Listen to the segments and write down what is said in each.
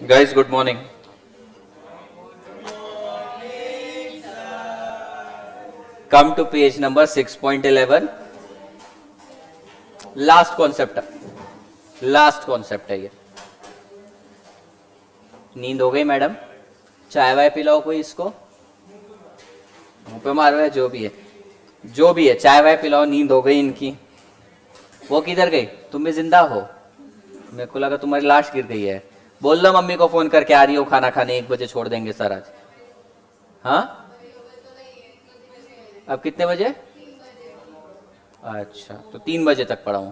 Guys, good morning. Come to page number 6.11. Last concept है ये. नींद हो गई मैडम? चाय वाय पिलाओ कोई इसको, मुंह पे मारो है, जो भी है चाय वाय पिलाओ. नींद हो गई इनकी. वो किधर गई? तुम भी जिंदा हो? मेरे को लगा तुम्हारी लाश गिर गई है. बोल लो मम्मी को फोन करके आ रही हो खाना खाने, 1 बजे छोड़ देंगे सर आज. हाँ अब कितने बजे? अच्छा तो 3 बजे तक पढ़ाऊं.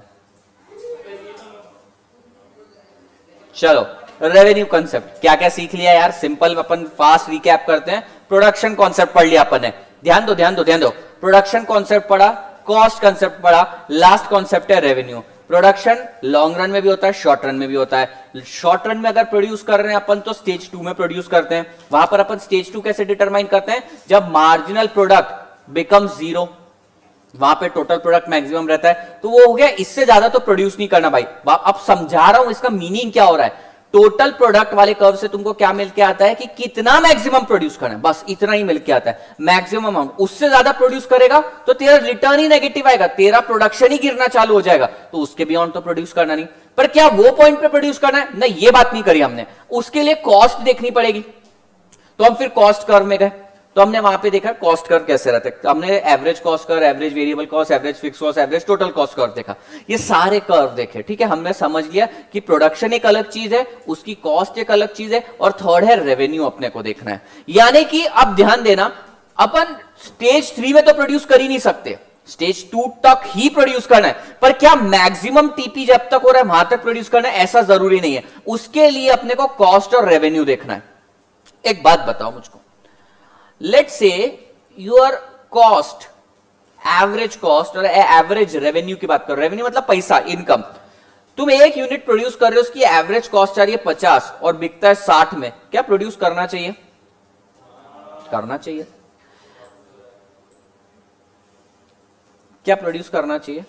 चलो रेवेन्यू कॉन्सेप्ट क्या क्या सीख लिया यार. सिंपल अपन फास्ट रिकैप करते हैं. प्रोडक्शन कॉन्सेप्ट पढ़ लिया अपन ने. ध्यान दो. प्रोडक्शन कॉन्सेप्ट पढ़ा, कॉस्ट कॉन्सेप्ट पढ़ा, लास्ट कॉन्सेप्ट है रेवेन्यू. प्रोडक्शन लॉन्ग रन में भी होता है, शॉर्ट रन में भी होता है. शॉर्ट रन में अगर प्रोड्यूस कर रहे हैं अपन तो स्टेज 2 में प्रोड्यूस करते हैं. वहां पर अपन स्टेज 2 कैसे डिटरमाइन करते हैं? जब मार्जिनल प्रोडक्ट बिकम 0, वहां पे टोटल प्रोडक्ट मैक्सिमम रहता है. तो वो हो गया, इससे ज्यादा तो प्रोड्यूस नहीं करना भाई. अब समझा रहा हूं इसका मीनिंग क्या हो रहा है. टोटल प्रोडक्ट वाले कर्व से तुमको क्या मिल के आता है कि कितना मैक्सिमम प्रोड्यूस करना है, बस इतना ही मिल के आता है मैक्सिमम अमाउंट. उससे ज्यादा प्रोड्यूस करेगा तो तेरा रिटर्न ही नेगेटिव आएगा, तेरा प्रोडक्शन ही गिरना चालू हो जाएगा. तो उसके बियॉन्ड तो प्रोड्यूस करना नहीं. पर क्या वो पॉइंट पे प्रोड्यूस करना है? नहीं, ये बात नहीं करी हमने. उसके लिए कॉस्ट देखनी पड़ेगी. तो हम फिर कॉस्ट कर्व में गए. तो हमने वहां पे देखा कॉस्ट कर्व कैसे रहते हैं. हमने average cost curve, average variable cost, average fix cost, average total cost curve देखा. ये सारे कर्व देखे. ठीक है, हमने समझ लिया कि प्रोडक्शन एक अलग चीज है, उसकी कॉस्ट एक अलग चीज है, और थर्ड है रेवेन्यू अपने को देखना है. यानी कि अब ध्यान देना, अपन स्टेज 3 में तो प्रोड्यूस कर ही नहीं सकते, स्टेज 2 तक ही प्रोड्यूस करना है. पर क्या मैक्सिमम टीपी जब तक हो रहा है वहां तक प्रोड्यूस करना है? ऐसा जरूरी नहीं है. उसके लिए अपने को कॉस्ट और रेवेन्यू देखना है. एक बात बताओ मुझको, let's say your cost, average cost और एवरेज रेवेन्यू की बात करो. रेवेन्यू मतलब पैसा, इनकम. तुम 1 यूनिट प्रोड्यूस कर रहे हो, उसकी एवरेज कॉस्ट आ रही है 50 और बिकता है 60 में. क्या प्रोड्यूस करना चाहिए? करना चाहिए. क्या प्रोड्यूस करना चाहिए?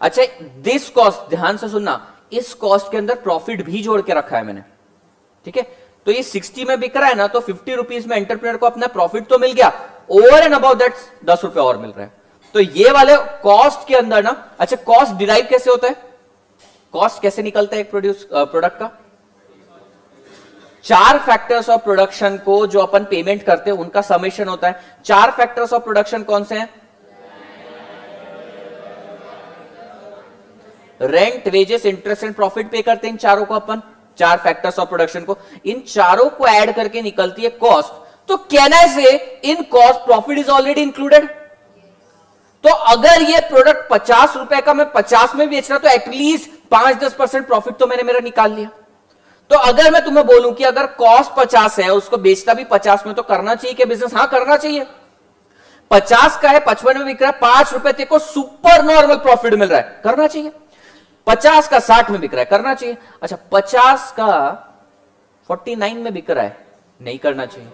अच्छा, दिस कॉस्ट, ध्यान से सुनना, इस कॉस्ट के अंदर प्रॉफिट भी जोड़ के रखा है मैंने. ठीक है, तो ये 60 में बिक रहा है ना, तो 50 रुपीज में एंटरप्रेन्योर को अपना प्रॉफिट तो मिल गया. ओवर एंड अबाउट दैट 10 रुपए और मिल रहा है. तो ये वाले कॉस्ट के अंदर ना, अच्छा कॉस्ट डिराइव कैसे होता है? कॉस्ट कैसे निकलता है एक प्रोडक्ट का? 4 फैक्टर्स ऑफ प्रोडक्शन को जो अपन पेमेंट करते हैं उनका समेशन होता है. 4 फैक्टर्स ऑफ प्रोडक्शन कौन से हैं? Rent, wages, interest and profit पे करते हैं इन चारों को अपन. 4 फैक्टर्स ऑफ प्रोडक्शन को, इन चारों को ऐड करके निकलती है कॉस्ट. तो कैन आई से in cost profit is already included. तो अगर ये प्रोडक्ट 50 रुपए का मैं 50 में बेच रहा तो एटलीस्ट 5-10% प्रॉफिट तो मैंने मेरा निकाल लिया. तो अगर मैं तुम्हें बोलूं कि अगर कॉस्ट 50 है, उसको बेचना भी 50 में, तो करना चाहिए कि बिजनेस? हाँ करना चाहिए. 50 का है, 55 में बिक रहा है, 5 रुपए तेरे को सुपर नॉर्मल प्रॉफिट मिल रहा है, करना चाहिए. 50 का 60 में बिक रहा है, करना चाहिए. अच्छा 50 का 49 में बिक रहा है, नहीं करना चाहिए.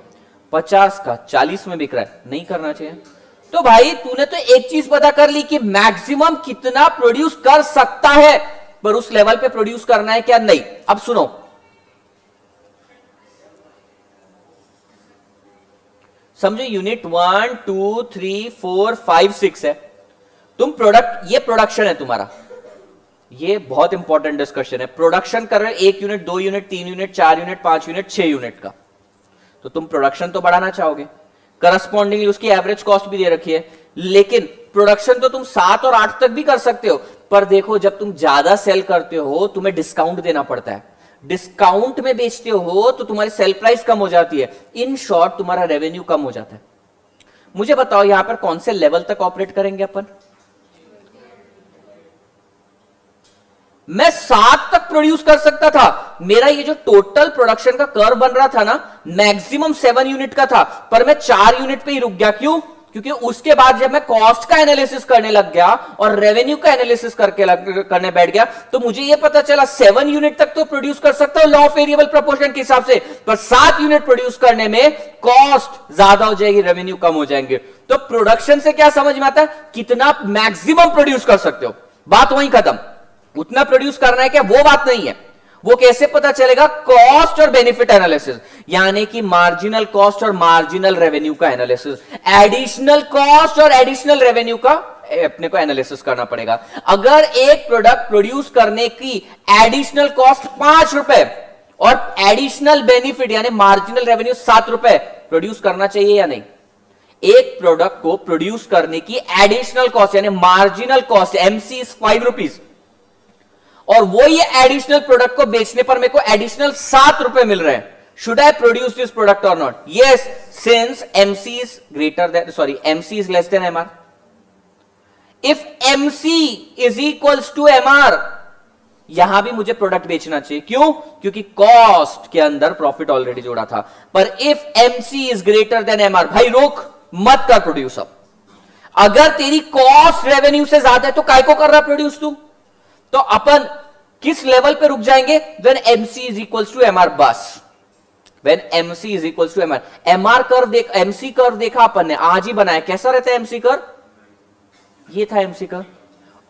50 का 40 में बिक रहा है, नहीं करना चाहिए. तो भाई तूने तो एक चीज पता कर ली कि मैक्सिमम कितना प्रोड्यूस कर सकता है, पर उस लेवल पे प्रोड्यूस करना है क्या? नहीं. अब सुनो, समझो यूनिट 1 2 3 4 5 6 है. तुम प्रोडक्ट, ये प्रोडक्शन है तुम्हारा. ये बहुत इंपॉर्टेंट डिस्कशन है. प्रोडक्शन कर रहे हो 1 unit, 2 unit, 3 unit, 4 unit, 5 unit, 6 unit का. तो तुम प्रोडक्शन तो बढ़ाना चाहोगे, करस्पॉन्डिंगली उसकी एवरेज कॉस्ट भी दे रखी है. लेकिन प्रोडक्शन तो तुम 7 और 8 तक भी कर सकते हो. पर देखो, जब तुम ज्यादा सेल करते हो तुम्हें डिस्काउंट देना पड़ता है. डिस्काउंट में बेचते हो तो तुम्हारी सेल प्राइस कम हो जाती है. इन शॉर्ट तुम्हारा रेवेन्यू कम हो जाता है. मुझे बताओ यहां पर कौन से लेवल तक ऑपरेट करेंगे अपन? मैं 7 तक प्रोड्यूस कर सकता था. मेरा ये जो टोटल प्रोडक्शन का कर्व बन रहा था ना, मैक्सिमम 7 यूनिट का था, पर मैं 4 यूनिट पे ही रुक गया. क्यों? क्योंकि उसके बाद जब मैं कॉस्ट का एनालिसिस करने लग गया और रेवेन्यू का एनालिसिस करने बैठ गया, तो मुझे ये पता चला 7 यूनिट तक तो प्रोड्यूस कर सकता हूं लॉ ऑफ वेरिएबल प्रोपोर्शन के हिसाब से, पर 7 यूनिट प्रोड्यूस करने में कॉस्ट ज्यादा हो जाएगी, रेवेन्यू कम हो जाएंगे. तो प्रोडक्शन से क्या समझ में आता है? कितना मैक्सिमम प्रोड्यूस कर सकते हो, बात वहीं खत्म. उतना प्रोड्यूस करना है क्या, वो बात नहीं है. वो कैसे पता चलेगा? कॉस्ट और बेनिफिट एनालिसिस, यानी कि मार्जिनल कॉस्ट और मार्जिनल रेवेन्यू का एनालिसिस, एडिशनल कॉस्ट और एडिशनल रेवेन्यू का अपने को एनालिसिस करना पड़ेगा। अगर एक प्रोडक्ट प्रोड्यूस करने की एडिशनल कॉस्ट 5 रुपए और एडिशनल बेनिफिट यानी मार्जिनल रेवेन्यू 7 रुपए, प्रोड्यूस करना चाहिए या नहीं? एक प्रोडक्ट को प्रोड्यूस करने की एडिशनल कॉस्ट यानी marginal cost MC is 5 rupees और वो ये एडिशनल प्रोडक्ट को बेचने पर मेरे को एडिशनल 7 रुपए मिल रहे हैं। Should I produce this product और not? Yes, since MC is greater than MC is less than MR. If MC is equals to MR, यहां भी मुझे प्रोडक्ट बेचना चाहिए। क्यों? क्योंकि कॉस्ट के अंदर प्रॉफिट ऑलरेडी जोड़ा था। पर if MC is greater then MR, भाई रोक मत कर प्रोड्यूस। अब अगर तेरी कॉस्ट रेवेन्यू से ज्यादा है तो काय को कर रहा प्रोड्यूस तू? तो अपन किस लेवल पे रुक जाएंगे? When MC is equals to MR. बस when MC is equals to MR. MR curve देख, एमसी कर्व देखा अपन ने, आज ही बनाया। कैसा रहता है एमसी कर्व? ये था एमसी कर्व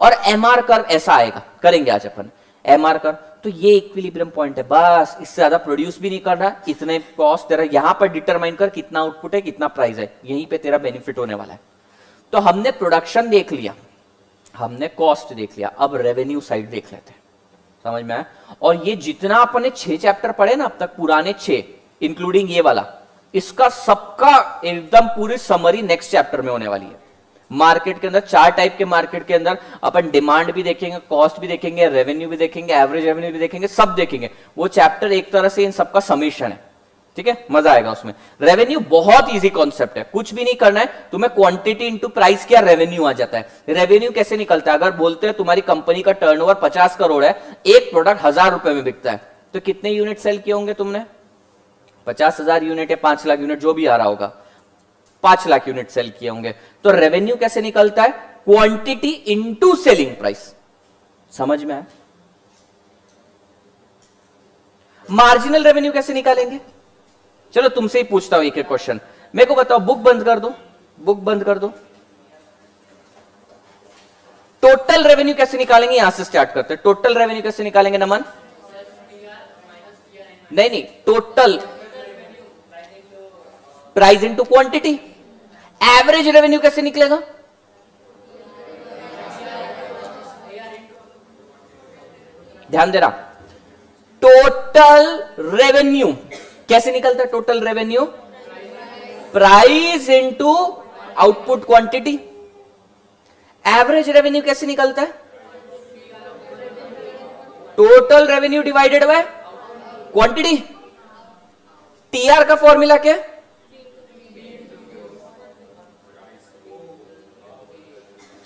और एमआर कर्व ऐसा आएगा। करेंगे आज अपन एमआर कर्व। तो ये इक्विलिब्रियम पॉइंट है, बस इससे ज्यादा प्रोड्यूस भी नहीं करना। इतने कॉस्ट तेरा यहां पर डिटरमाइन कर, कितना आउटपुट है, कितना प्राइस है, यहीं पे तेरा बेनिफिट होने वाला है। तो हमने प्रोडक्शन देख लिया, हमने कॉस्ट देख लिया, अब रेवेन्यू साइड देख लेते हैं। समझ में आया? और ये जितना अपने 6 चैप्टर पढ़े ना अब तक, पुराने 6 इंक्लूडिंग ये वाला, इसका सबका एकदम पूरी समरी नेक्स्ट चैप्टर में होने वाली है। मार्केट के अंदर 4 टाइप के मार्केट के अंदर अपन डिमांड भी देखेंगे, कॉस्ट भी देखेंगे, रेवेन्यू भी देखेंगे, एवरेज रेवेन्यू भी देखेंगे, सब देखेंगे। वो चैप्टर एक तरह से इन सबका समीशन है। ठीक है, मजा आएगा उसमें। रेवेन्यू बहुत इजी कॉन्सेप्ट है, कुछ भी नहीं करना है तुम्हें। क्वांटिटी इंटू प्राइस किया, रेवेन्यू आ जाता है। रेवेन्यू कैसे निकलता है? अगर बोलते हैं तुम्हारी कंपनी का टर्नओवर 50 करोड़ है, एक प्रोडक्ट 1000 रुपए में बिकता है, तो कितने यूनिट सेल किए होंगे तुमने? 50,000 यूनिट या 5 लाख यूनिट, जो भी आ रहा होगा, 5 लाख यूनिट सेल किए होंगे। तो रेवेन्यू कैसे निकलता है? Quantity into selling price. समझ में आया? मार्जिनल रेवेन्यू कैसे निकालेंगे? चलो तुमसे ही पूछता हूं एक एक क्वेश्चन। मेरे को बताओ, बुक बंद कर दो, बुक बंद कर दो। टोटल रेवेन्यू कैसे निकालेंगे? यहां से स्टार्ट करते हैं। टोटल रेवेन्यू कैसे निकालेंगे नमन? नहीं, total price into quantity. Average revenue कैसे निकलेगा? ध्यान दे रहा। टोटल रेवेन्यू कैसे निकलता है? Total revenue price into output quantity. Average revenue कैसे निकलता है? Total revenue divided by quantity. TR का फॉर्मूला क्या है?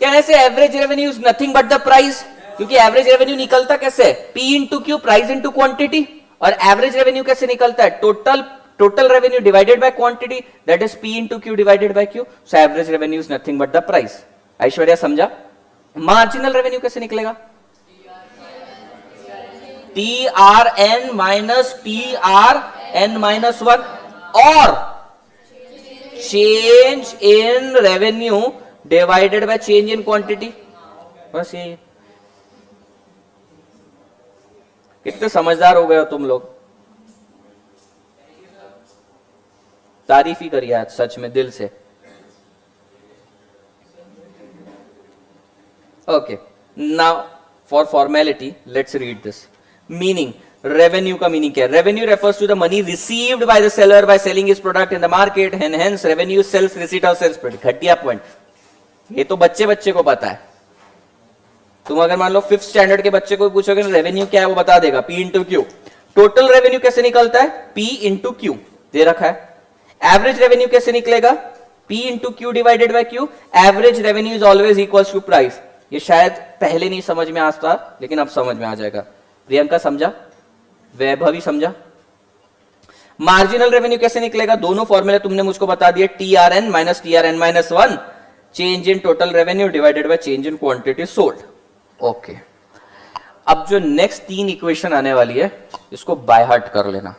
कहने से average revenue is nothing but the price, क्योंकि एवरेज रेवेन्यू निकलता कैसे? P into Q, price into quantity. और एवरेज रेवेन्यू कैसे निकलता है? Total revenue divided by quantity, that is P into Q divided by Q. So average revenue is nothing but the price. Aishwarya समझा? Marginal revenue कैसे निकलेगा? T R N minus T R N minus 1 और change in revenue divided by change in quantity. बस ये। कितने समझदार हो गए हो तुम लोग, तारीफ ही करिए आज सच में दिल से। Okay, now for formality let's read this. Meaning, revenue का मीनिंग क्या है? Revenue refers to the money received by the seller by selling his product in the market and hence revenue sales receipt of sales product. घटिया point, ये तो बच्चे को पता है। तुम अगर मान लो 5th स्टैंडर्ड के बच्चे को पूछोगे रेवेन्यू क्या है, वो बता देगा P into Q. Total revenue कैसे निकलता है? पी इंटू क्यू दे रखा है। एवरेज रेवेन्यू कैसे निकलेगा? P into Q divided by Q. Average revenue is always equals to price. ये शायद पहले नहीं समझ में आता, लेकिन अब समझ में आ जाएगा। प्रियंका समझा? वैभवी समझा? मार्जिनल रेवेन्यू कैसे निकलेगा? दोनों फॉर्मूले तुमने मुझको बता दिए, T R N minus T R N minus 1, change in total revenue divided by change in quantity sold. Okay, अब जो नेक्स्ट 3 इक्वेशन आने वाली है, इसको बाय हार्ट कर लेना।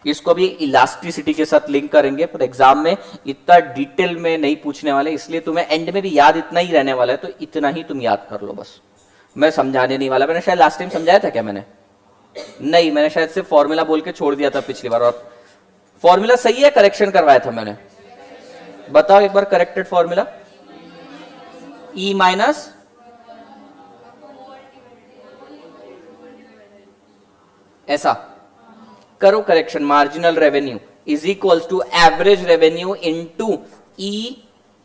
इसको भी इलास्टिसिटी के साथ लिंक करेंगे, पर एग्जाम में इतना डिटेल में नहीं पूछने वाले, इसलिए तुम्हें एंड में भी याद इतना ही रहने वाला है, तो इतना ही तुम याद कर लो बस। मैं समझाने नहीं वाला। मैंने शायद लास्ट टाइम समझाया था क्या? मैंने नहीं, मैंने शायद से फॉर्मूला बोल के छोड़ दिया था पिछली बार। और फॉर्मूला सही है, करेक्शन करवाया था मैंने। बताओ एक बार करेक्टेड फॉर्मूला। ई माइनस ऐसा करो correction. Marginal revenue is equals to average revenue into E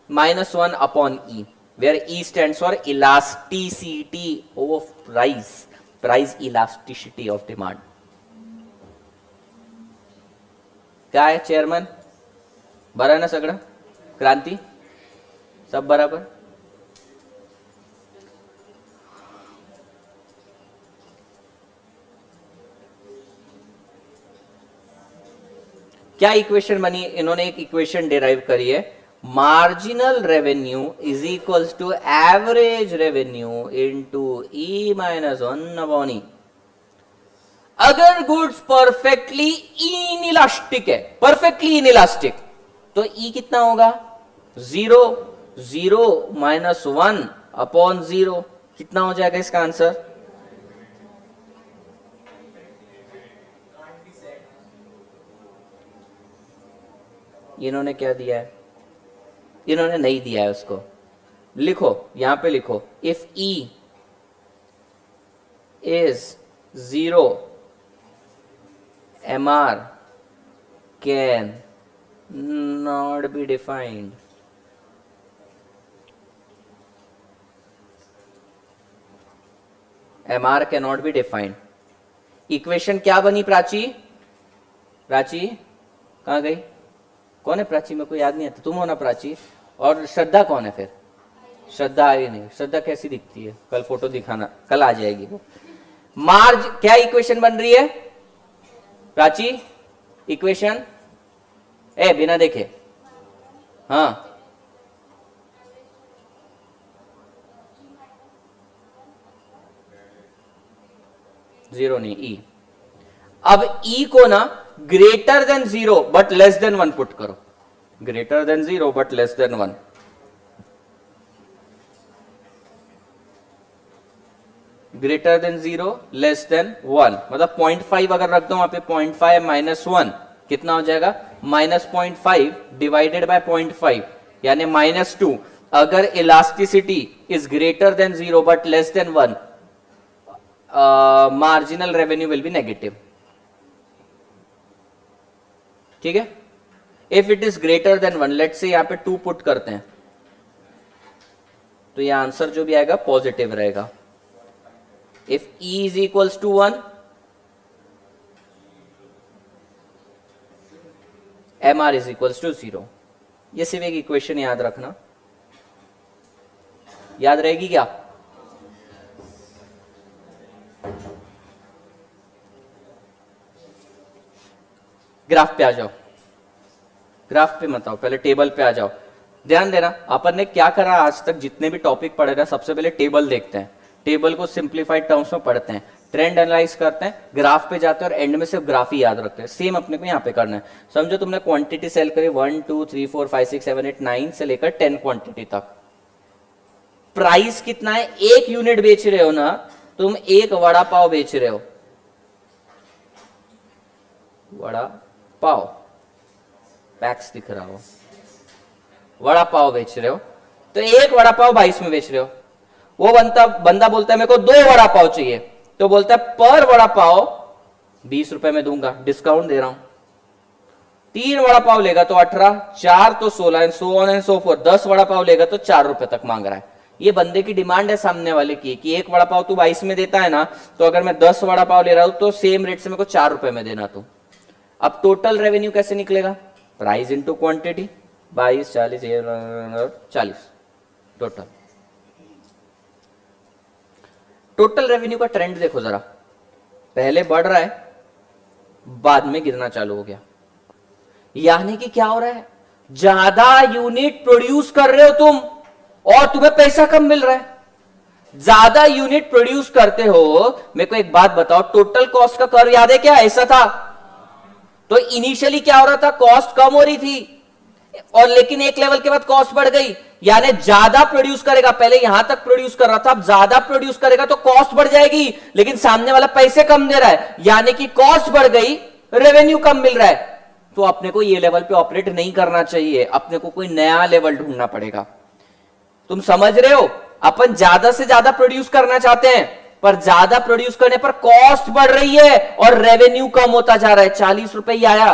minus 1 upon E, where E stands for elasticity of price, price elasticity of demand. काय आहे चेअरमन? बरं आहे ना सगळं? क्रांती सब बराबर? क्या इक्वेशन बनी? इन्होंने एक इक्वेशन डिराइव करी है, marginal revenue is equals to average revenue into E minus 1 upon E. अगर गुड्स परफेक्टली इनइलास्टिक है, परफेक्टली इनइलास्टिक, तो ई कितना होगा? 0, 0 माइनस 1 अपॉन 0। कितना हो जाएगा इसका आंसर? इन्होंने क्या दिया है? इन्होंने नहीं दिया है उसको। लिखो, यहां पे लिखो, if E is 0, MR can not be defined. MR cannot be defined. Equation क्या बनी प्राची? प्राची कहां गई? कौन है प्राची? मेरे को याद नहीं आता। तुम हो ना प्राची? और श्रद्धा कौन है फिर? श्रद्धा आई नहीं। श्रद्धा कैसी दिखती है? कल फोटो दिखाना, कल आ जाएगी वो। मार्ज क्या इक्वेशन बन रही है प्राची? इक्वेशन ए बिना देखे, हाँ, जीरो नहीं, ई। अब ई को ना greater than 0 but less than 1 put करो। Greater than 0 but less than 1। Greater than 0 less than 1 मतलब 0.5 अगर रख दो वहां पे, 0.5 माइनस 1 कितना हो जाएगा? -0.5 डिवाइडेड बाय 0.5 यानी -2। अगर elasticity is greater than 0 but less than 1, marginal revenue will B negative. ठीक है? If it is greater then 1, let's say यहां पे 2 पुट करते हैं, तो यह आंसर जो भी आएगा पॉजिटिव रहेगा। If E is equals to 1, MR is equals to 0। ये सिर्फ एक इक्वेशन याद रखना। याद रहेगी क्या? ग्राफ पे आ जाओ। ग्राफ पे मत आओ, पहले टेबल पे आ जाओ। ध्यान देना, अपन ने क्या करा आज तक, जितने भी टॉपिक पढ़े ना, सबसे पहले टेबल देखते हैं, टेबल को सिंप्लीफाइड टर्म्स में पढ़ते हैं, ट्रेंड एनालाइज करते हैं, ग्राफ पे जाते हैं और एंड में सिर्फ ग्राफ ही याद रखते हैं। सेम अपने को यहाँ पे करना है। समझो तुमने क्वांटिटी सेल करी 1 2 3 4 5 6 7 8 9 से लेकर 10 क्वांटिटी तक। प्राइस कितना है? 1 यूनिट बेच रहे हो ना तुम, 1 वड़ा पाव बेच रहे हो, वड़ा पाव पैक्स दिख रहा हो, वड़ा पाव बेच रहे हो, तो 1 वड़ा पाव 22 में बेच रहे हो। वो बंदा बोलता है मेरे को 2 वड़ा पाव चाहिए, तो बोलता है पर वड़ा पाव 20 रुपए में दूंगा, डिस्काउंट दे रहा हूं। 3 वड़ा पाव लेगा तो 18, 4 तो 16 and so on and so forth. 10 vada pav लेगा तो 4 रुपए तक मांग रहा है। ये बंदे की डिमांड है सामने वाले की कि 1 वड़ा पाव तू 22 में देता है ना, तो अगर मैं 10 वड़ा पाव ले रहा हूं तो सेम रेट से मेरे को 4 रुपए में देना तू। अब टोटल रेवेन्यू कैसे निकलेगा? Price into quantity, 22 40 40 total. Total revenue का ट्रेंड देखो जरा, पहले बढ़ रहा है, बाद में गिरना चालू हो गया। यानी कि क्या हो रहा है? ज्यादा यूनिट प्रोड्यूस कर रहे हो तुम और तुम्हें पैसा कम मिल रहा है। ज्यादा यूनिट प्रोड्यूस करते हो। मेरे को एक बात बताओ, टोटल कॉस्ट का कर्व याद है क्या? ऐसा था। तो इनिशियली क्या हो रहा था? कॉस्ट कम हो रही थी और लेकिन एक लेवल के बाद कॉस्ट बढ़ गई। यानी ज्यादा प्रोड्यूस करेगा, पहले यहां तक प्रोड्यूस कर रहा था, अब ज्यादा प्रोड्यूस करेगा तो कॉस्ट बढ़ जाएगी, लेकिन सामने वाला पैसे कम दे रहा है, यानी कि कॉस्ट बढ़ गई, रेवेन्यू कम मिल रहा है। तो अपने को ये लेवल पे ऑपरेट नहीं करना चाहिए, अपने को कोई नया लेवल ढूंढना पड़ेगा। तुम समझ रहे हो, अपन ज्यादा से ज्यादा प्रोड्यूस करना चाहते हैं, पर ज्यादा प्रोड्यूस करने पर कॉस्ट बढ़ रही है और रेवेन्यू कम होता जा रहा है। 40 रुपए ही आया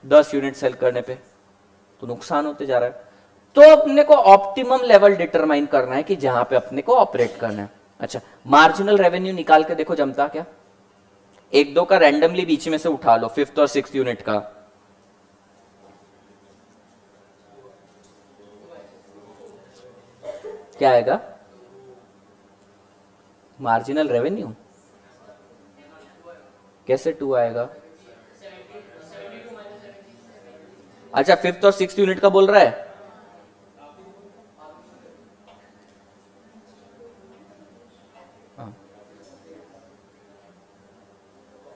10 यूनिट सेल करने पे, तो नुकसान होते जा रहा है। तो अपने को ऑप्टिमम लेवल डिटरमाइन करना है कि जहां पे अपने को ऑपरेट करना है। अच्छा, मार्जिनल रेवेन्यू निकाल के देखो जमता क्या? एक दो का रैंडमली बीच में से उठा लो, 5th और 6th यूनिट का। क्या आएगा मार्जिनल रेवेन्यू? कैसे 2 आएगा? अच्छा, 5th और 6th यूनिट का बोल रहा है।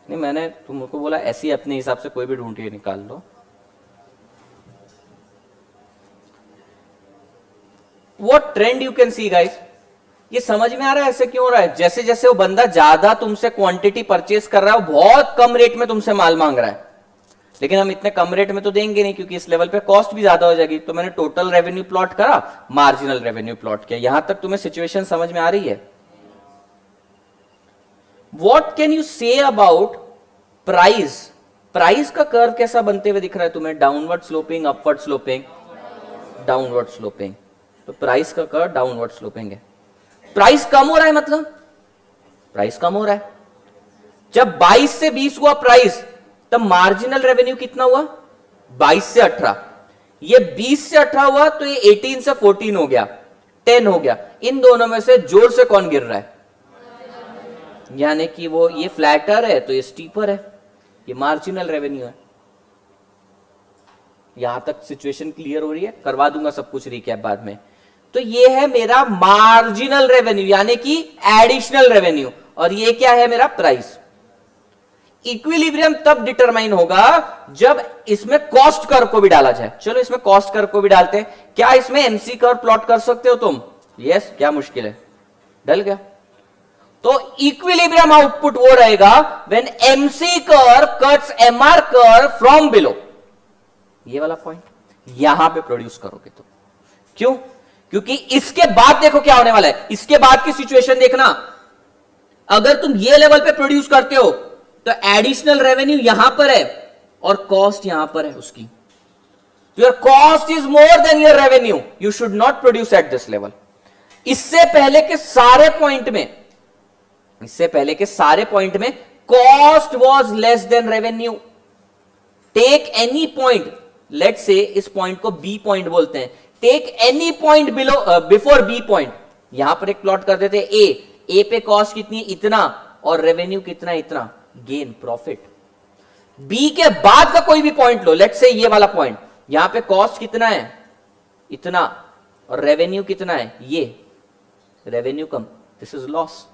नहीं, मैंने तुमको बोला ऐसे ही अपने हिसाब से कोई भी ढूंढ के निकाल लो। What trend you can see guys? ये समझ में आ रहा है ऐसे क्यों हो रहा है? जैसे जैसे वो बंदा ज्यादा तुमसे क्वांटिटी परचेस कर रहा है, वो बहुत कम रेट में तुमसे माल मांग रहा है, लेकिन हम इतने कम रेट में तो देंगे नहीं, क्योंकि इस लेवल पे कॉस्ट भी ज्यादा हो जाएगी। तो मैंने टोटल रेवेन्यू प्लॉट करा, मार्जिनल रेवेन्यू प्लॉट किया। यहां तक तुम्हें सिचुएशन समझ में आ रही है? What can you say about price? Price का कर्व कैसा बनते हुए दिख रहा है तुम्हें? Downward sloping, upward sloping? Downward sloping. तो प्राइस का कर्व डाउनवर्ड स्लोपिंग है। प्राइस कम हो रहा है, मतलब प्राइस कम हो रहा है। जब 22 से 20 हुआ प्राइस, तब मार्जिनल रेवेन्यू कितना हुआ? 22 से 18। ये 20 से 18 हुआ तो ये 18 से 14 हो गया, 10 हो गया। इन दोनों में से जोर से कौन गिर रहा है? यानी कि वो ये फ्लैटर है तो ये स्टीपर है, ये मार्जिनल रेवेन्यू है। यहां तक सिचुएशन क्लियर हो रही है? करवा दूंगा सब कुछ रिकैप बाद में। तो ये है मेरा मार्जिनल रेवेन्यू, यानी कि एडिशनल रेवेन्यू, और ये क्या है मेरा? प्राइस। इक्विलिब्रियम तब डिटरमाइन होगा जब इसमें कॉस्ट कर्व को भी डाला जाए। चलो इसमें कॉस्ट कर्व को भी डालते हैं। क्या इसमें एमसी कर्व प्लॉट कर सकते हो तुम? यस। क्या मुश्किल है? डल गया। तो इक्विलिब्रियम आउटपुट वो रहेगा when MC curve cuts MR curve from below. ये वाला पॉइंट यहां पे प्रोड्यूस करोगे तो। क्यों? क्योंकि इसके बाद देखो क्या होने वाला है। इसके बाद की सिचुएशन देखना, अगर तुम ये लेवल पे प्रोड्यूस करते हो तो एडिशनल रेवेन्यू यहां पर है और कॉस्ट यहां पर है उसकी। Your cost is more than your revenue, you should not produce at this level. इससे पहले के सारे पॉइंट में cost was less than revenue. Take any point, let's say इस पॉइंट को बी पॉइंट बोलते हैं। Take any point before B point. यहां पर एक प्लॉट कर देते हैं ए पे कॉस्ट कितनी? इतना, और रेवेन्यू कितना? इतना। Gain, profit. बी के बाद का कोई भी पॉइंट लो, लेट्स से ये वाला पॉइंट, यहां पे कॉस्ट कितना है? इतना, और रेवेन्यू कितना है? ये revenue come, this is loss.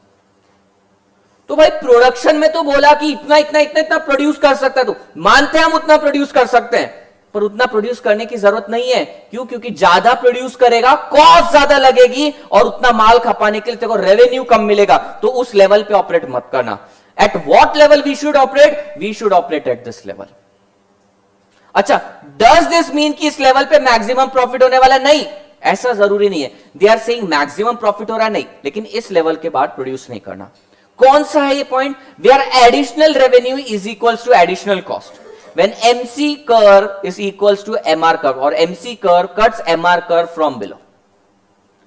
तो भाई प्रोडक्शन में तो बोला कि इतना इतना इतना इतना प्रोड्यूस कर सकता है, तो मानते हैं हम उतना प्रोड्यूस कर सकते हैं, पर उतना प्रोड्यूस करने की जरूरत नहीं है। क्यों? क्योंकि ज्यादा प्रोड्यूस करेगा, कॉस्ट ज्यादा लगेगी, और उतना माल खपाने के लिए तेरे को रेवेन्यू कम मिलेगा। तो उस लेवल पे ऑपरेट मत करना। At what level we should operate? We should operate at this level. अच्छा, डज दिस मीन कि इस लेवल पे मैक्सिमम प्रॉफिट होने वाला? नहीं, ऐसा जरूरी नहीं है। They are saying maximum profit हो रहा है, नहीं, लेकिन इस लेवल के बाद प्रोड्यूस नहीं करना। कौन सा है ये point? Where additional revenue is equals to additional cost, when MC curve is equals to MR curve, और MC curve cuts MR curve from below.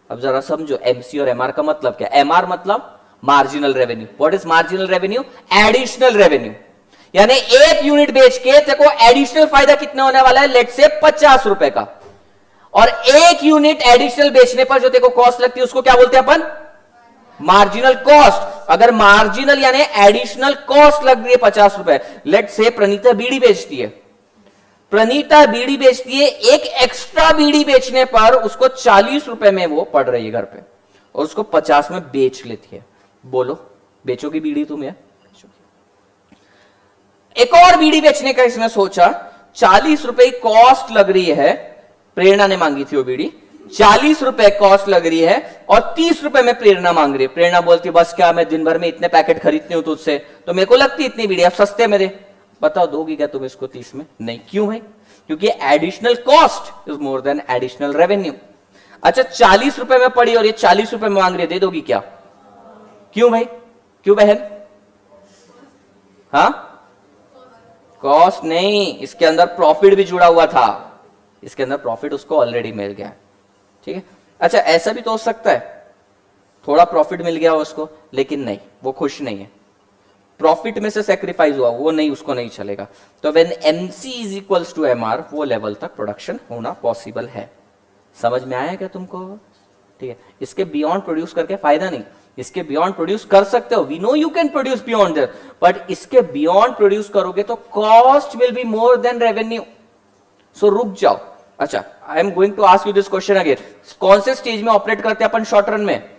अब जरा समझो एमसी और एमआर का मतलब क्या? एमआर मतलब marginal revenue. What is marginal revenue? Additional revenue. यानी एक यूनिट बेच के तेरे को एडिशनल फायदा कितना होने वाला है? लेट्स से 50 रुपए का, और एक यूनिट एडिशनल बेचने पर जो तेरे को कॉस्ट लगती है उसको क्या बोलते हैं अपन? Marginal cost. अगर मार्जिनल यानी एडिशनल कॉस्ट लग रही है 50 रुपए, लेट्स से प्रणीता बीड़ी बेचती है, एक एक्स्ट्रा बीड़ी बेचने पर उसको 40 रुपए में वो पड़ रही है घर पे, और उसको 50 में बेच लेती है। बोलो, बेचोगी बीड़ी तुम? या एक और बीड़ी बेचने का इसने सोचा, 40 रुपए कॉस्ट लग रही है, प्रेरणा ने मांगी थी वो बीड़ी, 40 रुपए कॉस्ट लग रही है और 30 रुपए में प्रेरणा मांग रही है। प्रेरणा बोलती बस क्या मैं दिन भर में इतने पैकेट खरीदती हूं तुझसे, तो मेरे को लगती इतनी बीड़ी, आप सस्ते में दे। बताओ दोगी क्या तुम इसको 30 में? नहीं। क्यों भाई? क्योंकि additional cost is more then additional revenue. अच्छा 40 रुपए में पड़ी और ये 40 रुपए में मांग रही है, दे दोगी क्या? क्यों भाई? क्यों बहन? हाँ, कॉस्ट नहीं, इसके अंदर प्रॉफिट भी जुड़ा हुआ था, इसके अंदर प्रॉफिट उसको ऑलरेडी मिल गया। ठीक है। अच्छा ऐसा भी तो हो सकता है थोड़ा प्रॉफिट मिल गया उसको, लेकिन नहीं, वो खुश नहीं है, प्रॉफिट में से सेक्रीफाइस हुआ, वो नहीं, उसको नहीं चलेगा। तो when MC is equals to MR, वो लेवल तक प्रोडक्शन होना पॉसिबल है। समझ में आया क्या तुमको? ठीक है। इसके बियॉन्ड प्रोड्यूस करके फायदा नहीं, इसके बियॉन्ड प्रोड्यूस कर सकते हो, we know you can produce beyond that, but इसके बियॉन्ड प्रोड्यूस करोगे तो cost will be more than revenue. So रुक जाओ। अच्छा I am going to ask you this question again, कौन से स्टेज में ऑपरेट करते हैं अपन शॉर्ट रन में?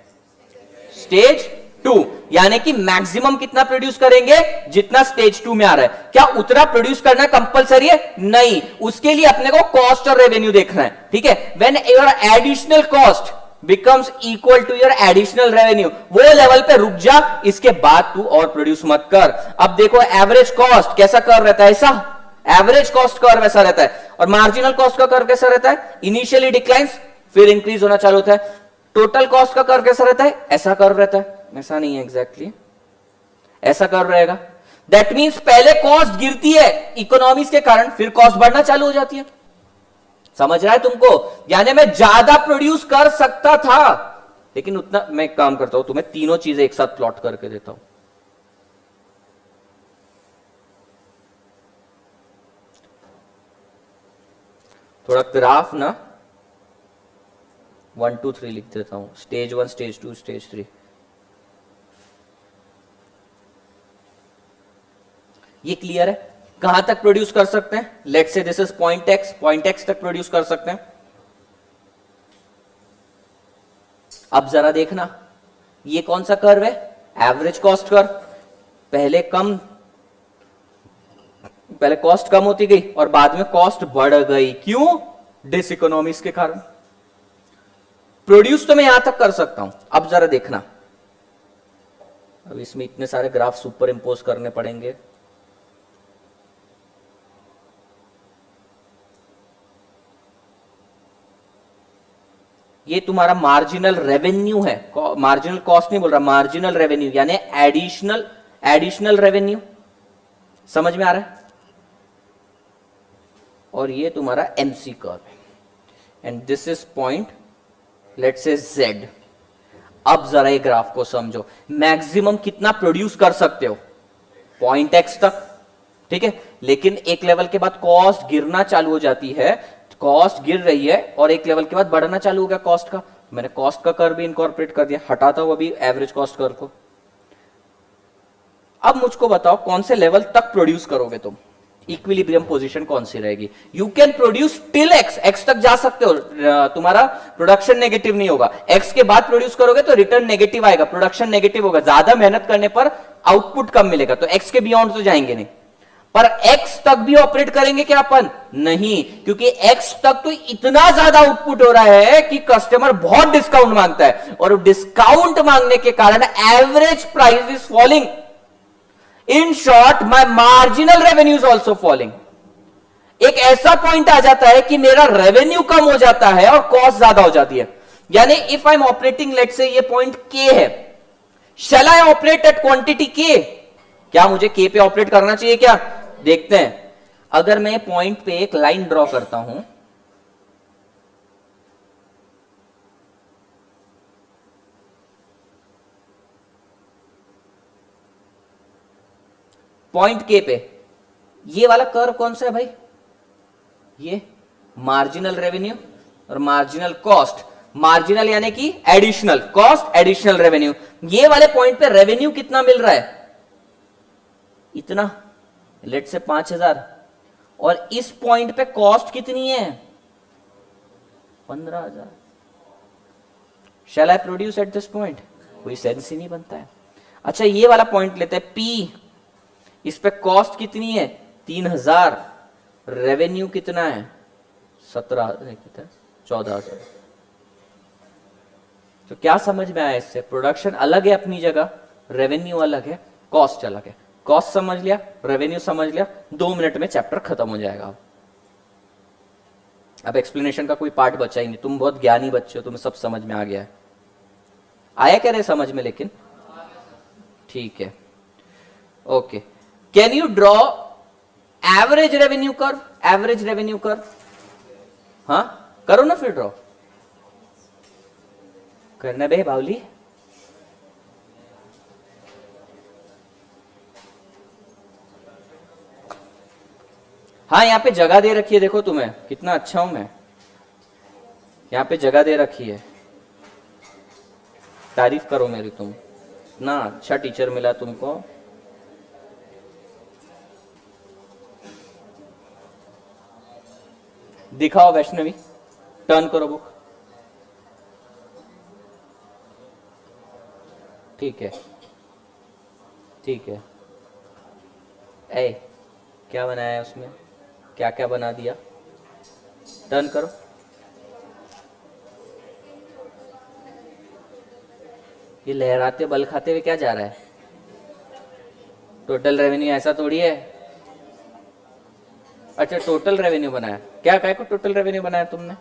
स्टेज 2, यानी कि मैक्सिमम कितना प्रोड्यूस करेंगे? जितना स्टेज 2 में आ रहा है। क्या उतना प्रोड्यूस करना कंपलसरी है? नहीं, उसके लिए अपने को कॉस्ट और रेवेन्यू देखना है। ठीक है। When your additional cost becomes equal to your additional revenue, वो लेवल पे रुक जा, इसके बाद तू और प्रोड्यूस मत कर। अब देखो एवरेज कॉस्ट कैसा कर्व रहता है, ऐसा एवरेज कॉस्ट कर्व ऐसा रहता है, और मार्जिनल कॉस्ट का कर्व कैसा रहता है? इनिशियली डिक्लाइंस फिर इंक्रीज होना चालू होता है। टोटल कॉस्ट का कर्व कैसा रहता है? ऐसा कर्व रहता है, ऐसा नहीं है एग्जैक्टली, ऐसा कर्व रहेगा। दैट मींस पहले कॉस्ट गिरती है इकोनॉमिक्स के कारण, फिर कॉस्ट बढ़ना चालू हो जाती है। समझ रहा है तुमको? यानी मैं ज्यादा प्रोड्यूस कर सकता था, लेकिन उतना, मैं एक काम करता हूं, तुम्हें तीनों चीजें एक साथ प्लॉट करके देता हूं। थोड़ा ग्राफ ना 1 2 3 लिख देता हूं, स्टेज 1 स्टेज 2 स्टेज 3। ये क्लियर है? कहां तक प्रोड्यूस कर सकते हैं? Let's say this is point x तक प्रोड्यूस कर सकते हैं। अब जरा देखना, ये कौन सा कर्व है? Average cost curve. पहले कॉस्ट कम होती गई और बाद में कॉस्ट बढ़ गई। क्यों? डिस इकोनॉमिक्स के कारण। प्रोड्यूस तो मैं यहां तक कर सकता हूं। अब जरा देखना, अब इसमें इतने सारे ग्राफ सुपर इंपोज करने पड़ेंगे। ये तुम्हारा मार्जिनल रेवेन्यू है, मार्जिनल कॉस्ट नहीं बोल रहा, मार्जिनल रेवेन्यू यानी एडिशनल रेवेन्यू। समझ में आ रहा है? और ये तुम्हारा एमसी कर्व है, and this is point let's से जेड। अब जरा ये ग्राफ को समझो, मैक्सिमम कितना प्रोड्यूस कर सकते हो? पॉइंट एक्स तक। ठीक है। लेकिन एक लेवल के बाद कॉस्ट गिरना चालू हो जाती है, कॉस्ट गिर रही है और एक लेवल के बाद बढ़ना चालू हो गया कॉस्ट का। मैंने कॉस्ट का कर्व भी इनकॉर्पोरेट कर दिया, हटाता हूं अभी एवरेज कॉस्ट कर्व को। अब मुझको बताओ कौन से लेवल तक प्रोड्यूस करोगे तुम? इक्विलिब्रियम पोजीशन कौन सी रहेगी? You can produce till x तक जा सकते हो, तुम्हारा प्रोडक्शन नेगेटिव नहीं होगा। एक्स के बाद प्रोड्यूस करोगे तो रिटर्न नेगेटिव आएगा, प्रोडक्शन नेगेटिव होगा, ज्यादा मेहनत करने पर आउटपुट कम मिलेगा, तो एक्स के बियॉन्ड तो जाएंगे नहीं। पर एक्स तक भी ऑपरेट करेंगे क्या अपन? नहीं, क्योंकि एक्स तक तो इतना ज्यादा आउटपुट हो रहा है कि कस्टमर बहुत डिस्काउंट मांगता है, और डिस्काउंट मांगने के कारण average price is falling. In short my marginal revenue is also falling. एक ऐसा पॉइंट आ जाता है कि मेरा रेवेन्यू कम हो जाता है और कॉस्ट ज्यादा हो जाती है। यानी if I am operating, let's say ये पॉइंट के है, शैल आई ऑपरेट एट क्वांटिटी के? क्या मुझे के पे ऑपरेट करना चाहिए क्या? देखते हैं। अगर मैं पॉइंट पे एक लाइन ड्रॉ करता हूं, पॉइंट के पे, ये वाला कर्व कौन सा है भाई? ये मार्जिनल रेवेन्यू और मार्जिनल कॉस्ट। मार्जिनल यानी कि एडिशनल कॉस्ट, एडिशनल रेवेन्यू। ये वाले पॉइंट पे रेवेन्यू कितना मिल रहा है? इतना, लेट से 5000, और इस पॉइंट पे कॉस्ट कितनी है? 15000। Shall I produce at this point? कोई सेंस ही नहीं बनता है। अच्छा ये वाला पॉइंट लेते हैं पी, इस पे कॉस्ट कितनी है? 3000, रेवेन्यू कितना है? 17000, 14000। तो क्या समझ में आया इससे? प्रोडक्शन अलग है अपनी जगह, रेवेन्यू अलग है, कॉस्ट अलग है। कॉस्ट समझ लिया, रेवेन्यू समझ लिया, 2 मिनट में चैप्टर खत्म हो जाएगा। अब एक्सप्लेनेशन का कोई पार्ट बचा ही नहीं। तुम बहुत ज्ञानी बच्चे हो, तुम्हें सब समझ में आ गया है। आया क्या रे समझ में? लेकिन ठीक है, okay. Can you draw average revenue curve? Average revenue curve, हाँ करो ना फिर ड्रॉ। करना बे बावली। हाँ यहां पे जगह दे रखी है, देखो तुम्हें कितना अच्छा हूं मैं। यहां पे जगह दे रखी है, तारीफ करो मेरी। तुम इतना अच्छा टीचर मिला तुमको। दिखाओ वैष्णवी, टर्न करो बुक। ठीक है ठीक है। ए क्या बनाया है उसमें? क्या क्या बना दिया? टर्न करो। ये लहराते बल खाते हुए क्या जा रहा है? टोटल रेवेन्यू ऐसा थोड़ी है। अच्छा टोटल रेवेन्यू बनाया, क्या कहे को टोटल रेवेन्यू बनाया तुमने?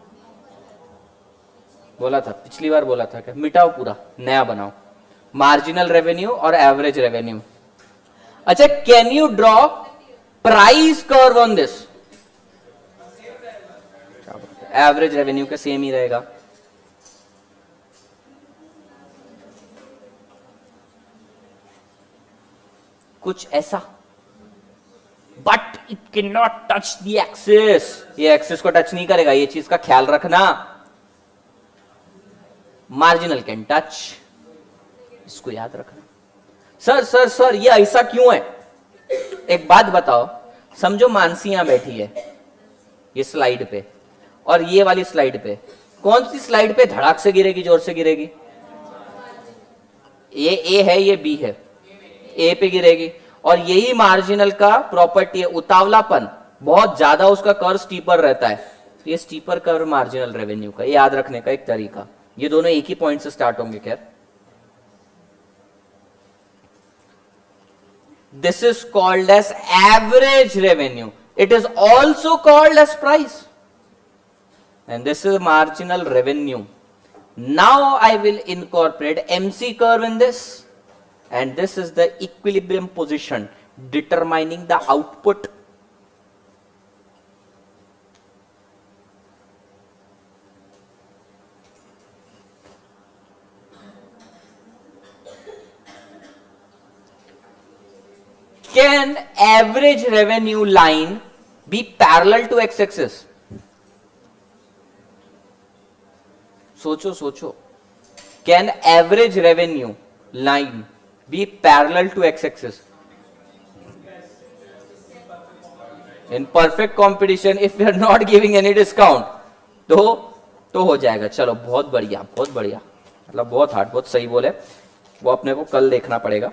बोला था पिछली बार, बोला था क्या? मिटाओ पूरा, नया बनाओ। मार्जिनल रेवेन्यू और एवरेज रेवेन्यू। अच्छा can you draw price curve on this? Average revenue का सेम ही रहेगा। कुछ ऐसा, but it can not touch the axis. ये एक्सिस को टच नहीं करेगा, ये चीज का ख्याल रखना। मार्जिनल कैन टच, इसको याद रखना। सर सर सर ये ऐसा क्यों है? एक बात बताओ, समझो मानसी यहां बैठी है ये स्लाइड पे, और ये वाली स्लाइड पे, कौन सी स्लाइड पे धड़ाक से गिरेगी, जोर से गिरेगी? ये ए है, ये बी है, ए पे गिरेगी। और यही मार्जिनल का प्रॉपर्टी है, उतावलापन, बहुत ज्यादा उसका कर्व स्टीपर रहता है। तो ये स्टीपर कर्व मार्जिनल रेवेन्यू का, ये याद रखने का एक तरीका। ये दोनों एक ही पॉइंट से स्टार्ट होंगे। खैर this is called as average revenue, it is also called as price, and this is marginal revenue. Now I will incorporate MC curve in this, and this is the equilibrium position determining the output. Can average revenue line be parallel to x-axis? सोचो सोचो, can average revenue line be parallel to X axis? In perfect competition if you are not giving any discount तो हो जाएगा। चलो बहुत बढ़िया, बहुत बढ़िया, मतलब बहुत हार्ड, बहुत सही बोले। वो अपने को कल देखना पड़ेगा।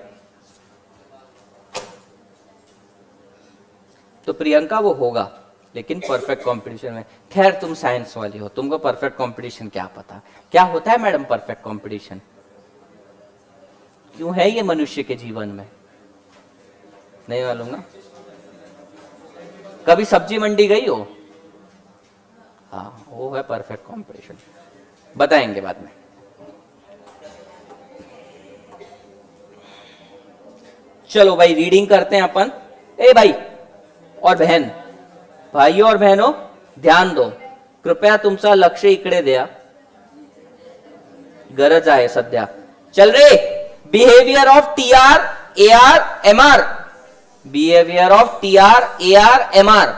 तो प्रियंका वो होगा, लेकिन परफेक्ट कंपटीशन में। खैर तुम साइंस वाली हो, तुमको परफेक्ट कंपटीशन क्या पता? क्या होता है मैडम परफेक्ट कंपटीशन? क्यों है ये मनुष्य के जीवन में? नहीं मालूम ना? कभी सब्जी मंडी गई हो? हाँ वो है परफेक्ट कंपटीशन, बताएंगे बाद में। चलो भाई रीडिंग करते हैं अपन। ए भाई और बहन, भाइयों और बहनों ध्यान दो, कृपया तुमचा लक्ष इकडे द्या, गरज आहे सध्या। चल रे, behaviour of TR AR MR, behaviour of TR AR MR.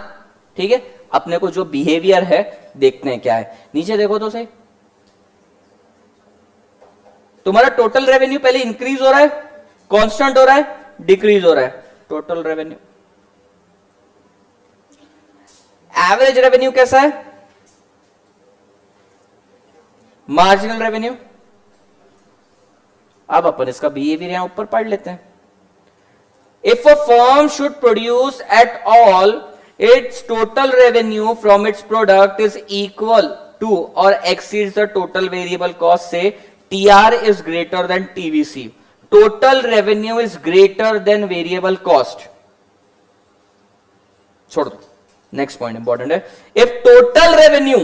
ठीक है, अपने को जो बिहेवियर है देखते हैं क्या है। नीचे देखो तो सही, तुम्हारा टोटल रेवेन्यू पहले इंक्रीज हो रहा है, कांस्टेंट हो रहा है, डिक्रीज हो रहा है। टोटल रेवेन्यू, एवरेज रेवेन्यू कैसा है? Marginal revenue. अब अपन इसका बिहेवियर यहां ऊपर पढ़ लेते हैं। If a firm should produce at all its total revenue from its product is equal to और exceeds the total variable cost से TR is greater than TVC. Total revenue is greater than variable cost. छोड़ दो, next point important है. If total revenue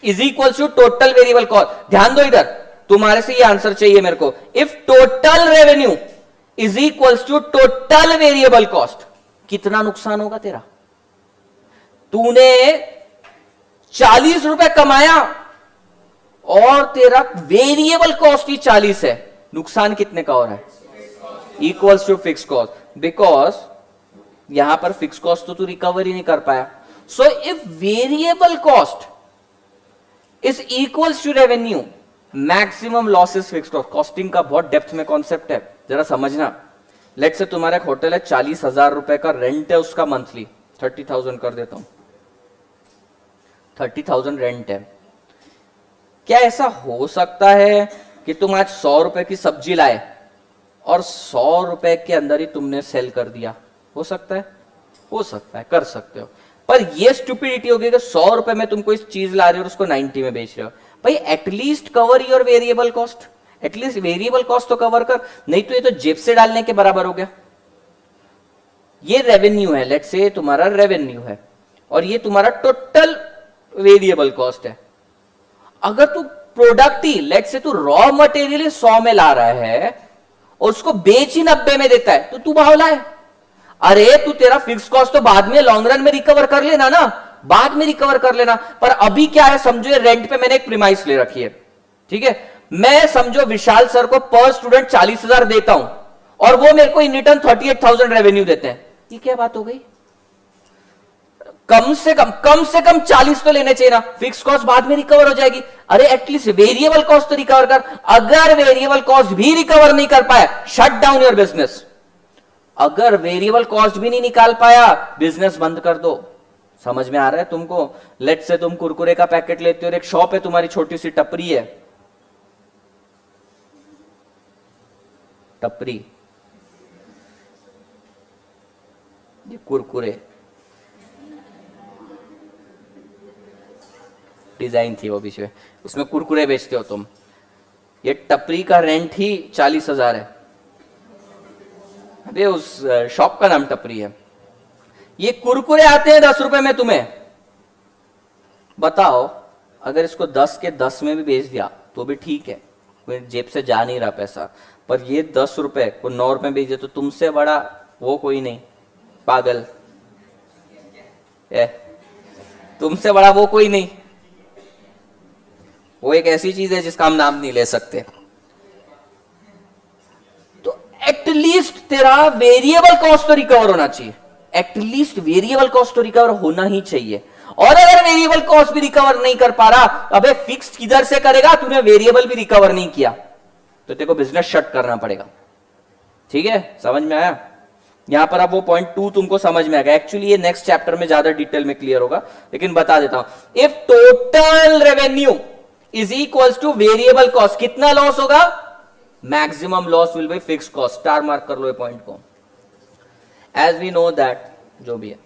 is equal to total variable cost, ध्यान दो इधर, तुम्हारे से ये आंसर चाहिए मेरे को. If total revenue is equal to total variable cost, कितना नुकसान होगा तेरा? तूने 40 रुपए कमाया और तेरा वेरिएबल कॉस्ट ही 40 है, नुकसान कितने का हो रहा है? Equals to fix cost, because यहां पर फिक्स कॉस्ट तो तू रिकवर ही नहीं कर पाया. So if variable cost is equals to revenue, maximum losses fix cost. Costing का बहुत डेप्थ में कॉन्सेप्ट है, जरा समझना. लेट से तुम्हारा एक होटल है, 40,000 रुपए का रेंट है उसका मंथली, 30,000 कर देता हूं, 30,000 रेंट है. क्या ऐसा हो सकता है कि तुम आज 100 रुपए की सब्जी लाए और 100 रुपए के अंदर ही तुमने सेल कर दिया? हो सकता है, हो सकता है, कर सकते हो. पर ये स्टुपिडिटी होगी कि 100 रुपए में तुम कोई चीज ला रहे हो और उसको 90 में बेच रहे हो. भाई at least cover your variable cost, at least variable cost तो कवर कर, नहीं तो ये तो जेब से डालने के बराबर हो गया. ये रेवेन्यू है, लेट्स से तुम्हारा रेवेन्यू है और ये तुम्हारा टोटल वेरिएबल कॉस्ट है. अगर तू प्रोडक्ट ही, लेट्स से तू रॉ मटेरियल 100 में ला रहा है और उसको बेच ही 90 में देता है, तो तू बावला है. अरे तू तेरा फिक्स कॉस्ट तो बाद में लॉन्ग रन में रिकवर कर लेना ना, बाद में रिकवर कर लेना. पर अभी क्या है, समझो ये रेंट पे मैंने एक प्रीमाइस ले रखी है, ठीक है. मैं समझो विशाल सर को पर स्टूडेंट 40,000 देता हूं और वो मेरे को इन रिटर्न 38,000 रेवेन्यू देते हैं. ये क्या बात हो गई? कम से कम 40 तो लेने चाहिए ना, फिक्स कॉस्ट बाद में रिकवर हो जाएगी. अरे एटलीस्ट वेरिएबल कॉस्ट तो रिकवर कर. अगर वेरिएबल कॉस्ट भी रिकवर नहीं कर पाया, शट डाउन योर बिजनेस. अगर वेरिएबल कॉस्ट भी नहीं निकाल पाया, बिजनेस बंद कर दो. समझ में आ रहा है तुमको? लेट से तुम कुरकुरे का पैकेट लेते हो और एक शॉप है तुम्हारी, छोटी सी टपरी है, टपरी, ये कुरकुरे डिजाइन थी वो बीच में, उसमें कुरकुरे बेचते हो तुम. ये टपरी का रेंट ही 40,000 है. अबे उस शॉप का नाम टपरी है. ये कुरकुरे आते हैं 10 रुपए में. तुम्हें बताओ, अगर इसको 10 के 10 में भी बेच दिया तो भी ठीक है, कोई जेब से जा नहीं रहा पैसा. पर ये 10 रुपए को 9 रुपए में बेच दिया तो तुमसे बड़ा वो कोई नहीं. पागल, तुमसे बड़ा वो कोई नहीं. वो एक ऐसी चीज है जिसका हम नाम नहीं ले सकते. तो एटलीस्ट तेरा वेरिएबल कॉस्ट तो रिकवर होना चाहिए, एटलीस्ट वेरिएबल कॉस्ट तो रिकवर होना ही चाहिए. और अगर वेरिएबल कॉस्ट भी रिकवर नहीं कर पा रहा, अबे फिक्स्ड किधर से करेगा? तूने वेरिएबल भी रिकवर नहीं किया तो तेरे को बिजनेस शट करना पड़ेगा. ठीक है, समझ में आया? यहां पर अब वो पॉइंट 2 तुमको समझ में आएगा. एक्चुअली ये नेक्स्ट चैप्टर में ज्यादा डिटेल में क्लियर होगा, लेकिन बता देता हूं. If total revenue is equal two variable cost, कितना लॉस होगा? Maximum loss will be fix cost. Star mark कर लो ये पॉइंट को. एज वी नो दैट, जो भी है,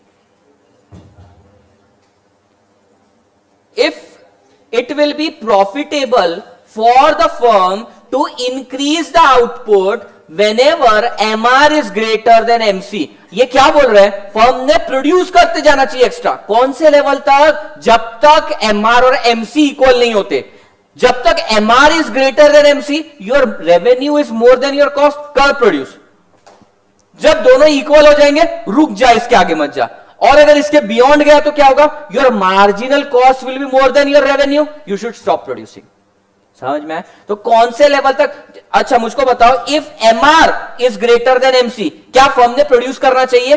if it will be profitable for the firm to increase the output whenever MR is greater than MC. ये क्या बोल रहे हैं? फर्म ने प्रोड्यूस करते जाना चाहिए एक्स्ट्रा. कौन से लेवल तक? जब तक MR और MC इक्वल नहीं होते. जब तक MR is greater than MC, your revenue is more than your cost, कर प्रोड्यूस. जब दोनों इक्वल हो जाएंगे, रुक जा, इसके आगे मत जा. और अगर इसके बियॉन्ड गया तो क्या होगा? Your marginal cost will be more than your revenue, you should stop producing. समझ में आए? तो कौन से लेवल तक? अच्छा मुझको बताओ, if MR is greater than MC, क्या फर्म ने प्रोड्यूस करना चाहिए?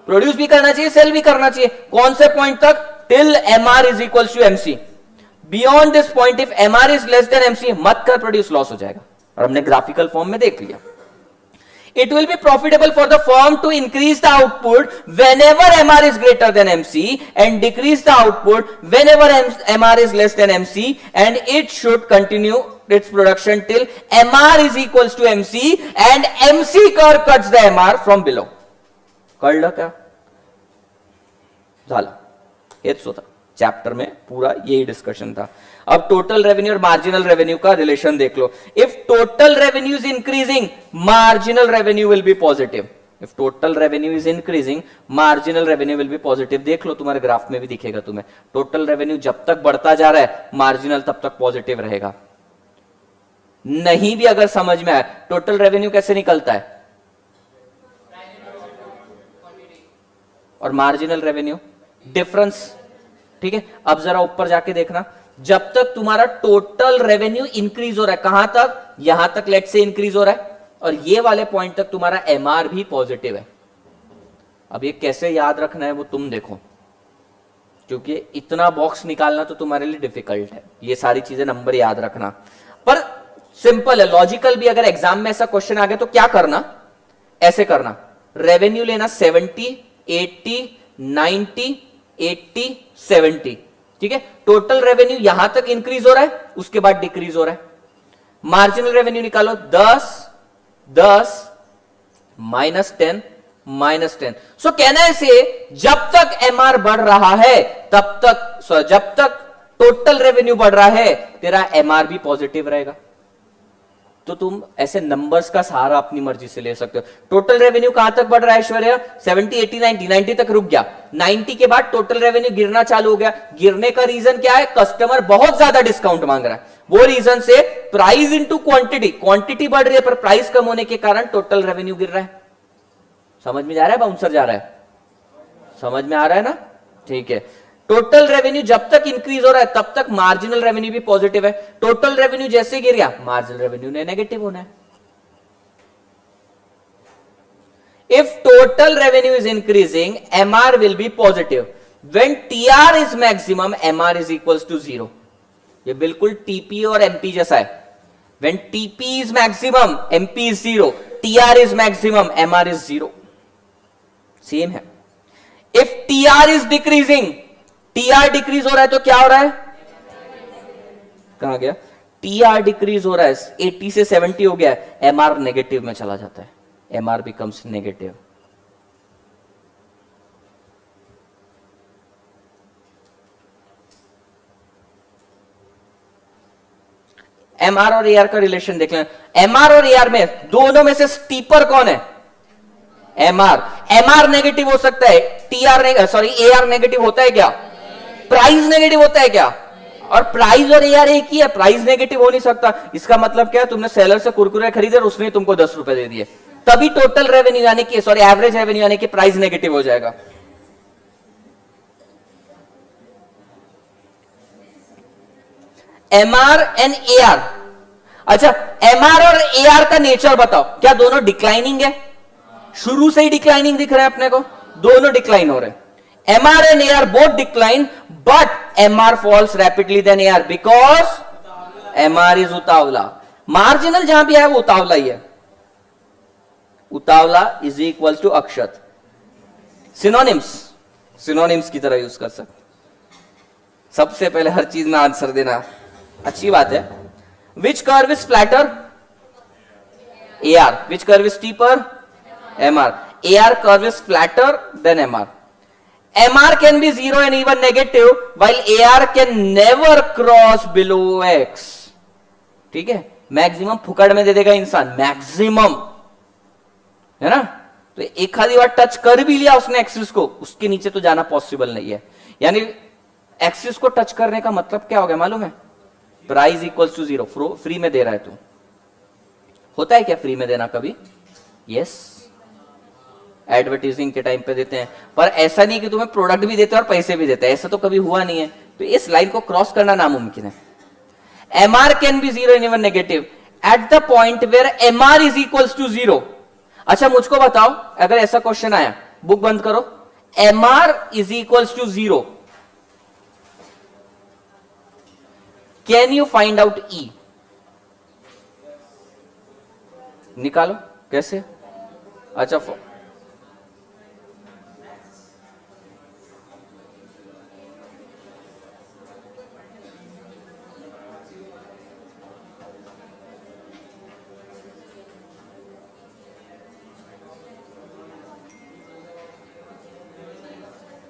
प्रोड्यूस भी करना चाहिए, सेल भी करना चाहिए. कौन से पॉइंट तक? Till MR is equal to MC. Beyond this point, if MR is less than MC, मत कर प्रोड्यूस, लॉस हो जाएगा. और हमने ग्राफिकल फॉर्म में देख लिया. It will be profitable for the firm to increase the output whenever MR is greater than MC and decrease the output whenever MR is less than MC, and it should continue its production till MR is equals to MC and MC curve cuts the MR from below. कळलं का? झालं, हेच होतं. Chapter में पूरा यही discussion था। अब total revenue और मार्जिनल रेवेन्यू का रिलेशन देख लो। If total revenue is increasing, marginal revenue will be positive. If total revenue is increasing, marginal revenue will be positive. देख लो, तुम्हारे ग्राफ में भी दिखेगा तुम्हें। टोटल रेवेन्यू जब तक बढ़ता जा रहा है, मार्जिनल तब तक पॉजिटिव रहेगा। नहीं भी अगर समझ में आए, टोटल रेवेन्यू कैसे निकलता है और मार्जिनल रेवेन्यू डिफरेंस। ठीक है, अब जरा ऊपर जाके देखना, जब तक तुम्हारा टोटल रेवेन्यू इंक्रीज हो रहा है, कहां तक, यहां तक लेट से इंक्रीज हो रहा है, और ये वाले पॉइंट तक तुम्हारा एमआर भी पॉजिटिव है। अब ये कैसे याद रखना है वो तुम देखो, क्योंकि इतना बॉक्स निकालना तो तुम्हारे लिए डिफिकल्ट है, ये सारी चीजें नंबर याद रखना। पर सिंपल है, लॉजिकल भी। अगर एग्जाम में ऐसा क्वेश्चन आ गया तो क्या करना, ऐसे करना, रेवेन्यू लेना 70, 80, 90, 80, 70। ठीक है, टोटल रेवेन्यू यहां तक इंक्रीज हो रहा है, उसके बाद डिक्रीज हो रहा है। मार्जिनल रेवेन्यू निकालो, 10, 10, -10, -10। सो कहना है से जब तक एमआर बढ़ रहा है तब तक, जब तक टोटल रेवेन्यू बढ़ रहा है, तेरा एमआर भी पॉजिटिव रहेगा। तो तुम ऐसे नंबर्स का सहारा अपनी मर्जी से ले सकते हो। टोटल रेवेन्यू कहां तक बढ़ रहा है ऐश्वर्या, 70, 80, 90, 90 तक रुक गया। 90 के बाद टोटल रेवेन्यू गिरना चालू हो गया। गिरने का रीजन क्या है, कस्टमर बहुत ज्यादा डिस्काउंट मांग रहा है, वो रीजन से प्राइस इनटू क्वांटिटी, क्वांटिटी बढ़ रही है पर प्राइस कम होने के कारण टोटल रेवेन्यू गिर रहा है। समझ में जा रहा है, बाउंसर जा रहा है, समझ में आ रहा है ना। ठीक है, टोटल रेवेन्यू जब तक इंक्रीज हो रहा है तब तक मार्जिनल रेवेन्यू भी पॉजिटिव है। टोटल रेवेन्यू जैसे गिर गया, मार्जिनल रेवेन्यू ने नेगेटिव होना है। If total revenue is increasing, MR will be positive. When TR is maximum, MR is equals to 0। ये बिल्कुल टीपी और एमपी जैसा है। When TP is maximum, MP is 0, TR is maximum, MR is 0। Same है। If TR is decreasing, TR decrease हो रहा है तो क्या हो रहा है, कहां गया, टीआर डिक्रीज हो रहा है, 80 से 70 हो गया है, एमआर नेगेटिव में चला जाता है, एमआर बिकम्स नेगेटिव। एमआर और एआर का रिलेशन देख लेना। एमआर और एआर में दोनों में से स्टीपर कौन है, एमआर। एमआर नेगेटिव हो सकता है, टीआर सॉरी एआर नेगेटिव होता है क्या, प्राइस नेगेटिव होता है क्या, और प्राइस और एआर एक ही है, प्राइस नेगेटिव हो नहीं सकता। इसका मतलब क्या है, तुमने सेलर से कुरकुरे खरीदे और उसने तुमको 10 रुपए दे दिए, तभी टोटल रेवेन्यू यानी कि सॉरी एवरेज रेवेन्यू यानी कि प्राइस नेगेटिव हो जाएगा। MR and AR. अच्छा, एमआर और एआर का नेचर बताओ, क्या दोनों डिक्लाइनिंग है, शुरू से ही डिक्लाइनिंग दिख रहा है अपने को, दोनों डिक्लाइन हो रहे हैं। MR and AR both decline, but MR falls rapidly than AR because MR is उतावला। मार्जिनल जहां भी है वो उतावला ही है। उतावला इज इक्वल टू अक्षत। सिनोनिम्स, सिनोनिम्स की तरह यूज कर सकते। सबसे पहले हर चीज में आंसर देना अच्छी बात है। Which curve is flatter, AR। Which curve is steeper, MR। AR curve is flatter than MR. MR can be 0 and even negative, while AR can never cross below X. ठीक है, मैक्सिमम फुकड़ में दे देगा इंसान, maximum, है ना। तो एक आधी बार टच कर भी लिया उसने एक्सिस को, उसके नीचे तो जाना पॉसिबल नहीं है। यानी एक्सिस को टच करने का मतलब क्या हो गया मालूम है, प्राइस इक्वल्स टू 0। फ्री में दे रहा है तू, होता है क्या फ्री में देना कभी, यस एडवर्टाइजिंग के टाइम पे देते हैं, पर ऐसा नहीं कि तुम्हें प्रोडक्ट भी देते हैं और पैसे भी देते हैं, ऐसा तो कभी हुआ नहीं है। तो इस लाइन को क्रॉस करना नामुमकिन है। MR can be 0 and even negative at the point where MR is equals to 0। अच्छा मुझको बताओ, अगर ऐसा क्वेश्चन आया, बुक बंद करो, MR is equals to 0, can you find out E? निकालो कैसे। अच्छा